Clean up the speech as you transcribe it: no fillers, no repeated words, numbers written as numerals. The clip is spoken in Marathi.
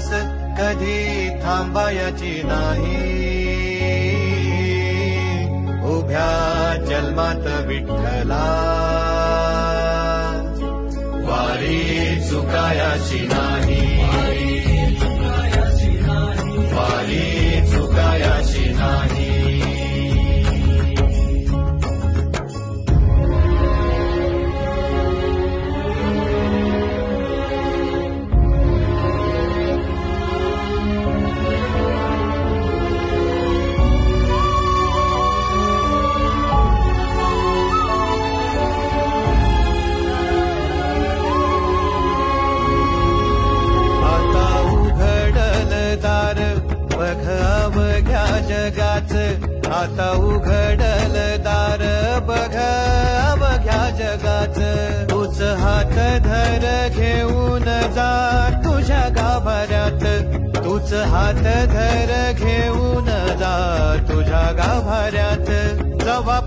प्रवास कधी थांबायची नाही. उभ्या जन्मात विठ्ठला वारी चुकायाची नाही. वारी चुकायाची नाही. आता उघडल दार बघ अवघ्या जगाच. तूच हात धर घेऊन जा तुझ्या गाभाऱ्यात. तूच हात धर घेऊन जा तुझ्या गाभाऱ्यात. जवा